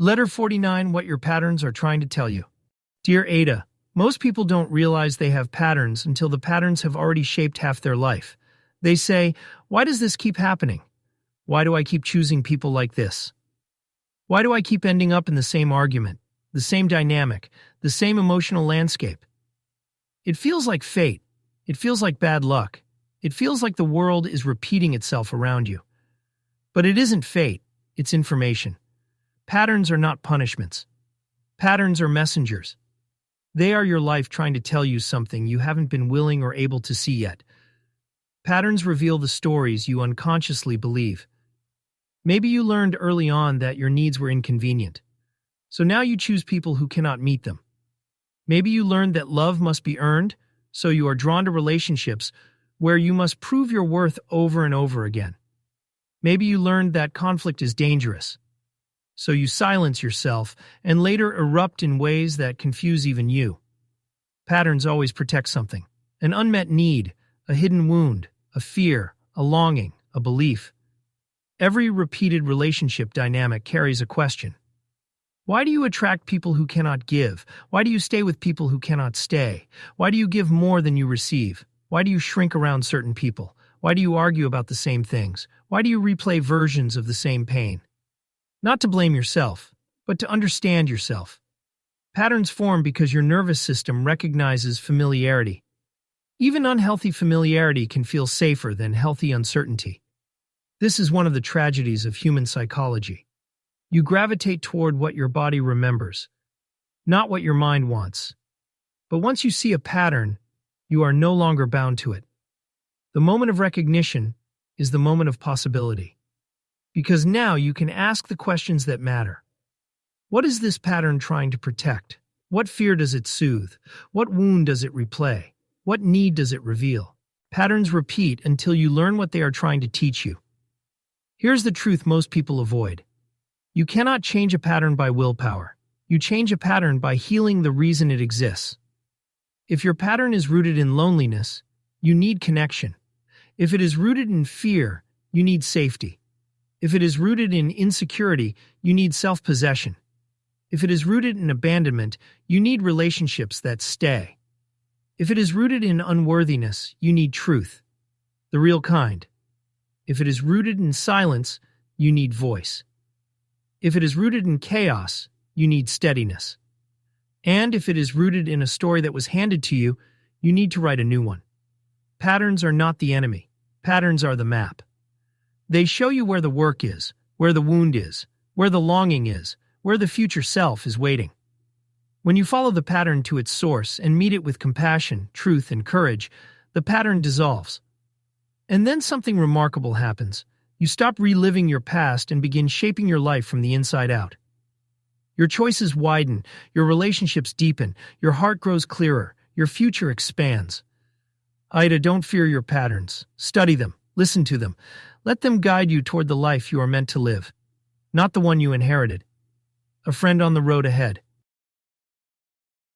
Letter 49, what your patterns are trying to tell you. Dear Ada, most people don't realize they have patterns until the patterns have already shaped half their life. They say, why does this keep happening? Why do I keep choosing people like this? Why do I keep ending up in the same argument, the same dynamic, the same emotional landscape? It feels like fate. It feels like bad luck. It feels like the world is repeating itself around you. But it isn't fate, it's information. Patterns are not punishments. Patterns are messengers. They are your life trying to tell you something you haven't been willing or able to see yet. Patterns reveal the stories you unconsciously believe. Maybe you learned early on that your needs were inconvenient, so now you choose people who cannot meet them. Maybe you learned that love must be earned, so you are drawn to relationships where you must prove your worth over and over again. Maybe you learned that conflict is dangerous, so you silence yourself and later erupt in ways that confuse even you. Patterns always protect something: an unmet need, a hidden wound, a fear, a longing, a belief. Every repeated relationship dynamic carries a question. Why do you attract people who cannot give? Why do you stay with people who cannot stay? Why do you give more than you receive? Why do you shrink around certain people? Why do you argue about the same things? Why do you replay versions of the same pain? Not to blame yourself, but to understand yourself. Patterns form because your nervous system recognizes familiarity. Even unhealthy familiarity can feel safer than healthy uncertainty. This is one of the tragedies of human psychology. You gravitate toward what your body remembers, not what your mind wants. But once you see a pattern, you are no longer bound to it. The moment of recognition is the moment of possibility. Because now you can ask the questions that matter. What is this pattern trying to protect? What fear does it soothe? What wound does it replay? What need does it reveal? Patterns repeat until you learn what they are trying to teach you. Here's the truth most people avoid. You cannot change a pattern by willpower. You change a pattern by healing the reason it exists. If your pattern is rooted in loneliness, you need connection. If it is rooted in fear, you need safety. If it is rooted in insecurity, you need self-possession. If it is rooted in abandonment, you need relationships that stay. If it is rooted in unworthiness, you need truth, the real kind. If it is rooted in silence, you need voice. If it is rooted in chaos, you need steadiness. And if it is rooted in a story that was handed to you, you need to write a new one. Patterns are not the enemy. Patterns are the map. They show you where the work is, where the wound is, where the longing is, where the future self is waiting. When you follow the pattern to its source and meet it with compassion, truth, and courage, the pattern dissolves. And then something remarkable happens. You stop reliving your past and begin shaping your life from the inside out. Your choices widen, your relationships deepen, your heart grows clearer, your future expands. Aida, don't fear your patterns. Study them, listen to them. Let them guide you toward the life you are meant to live, not the one you inherited. A friend on the road ahead.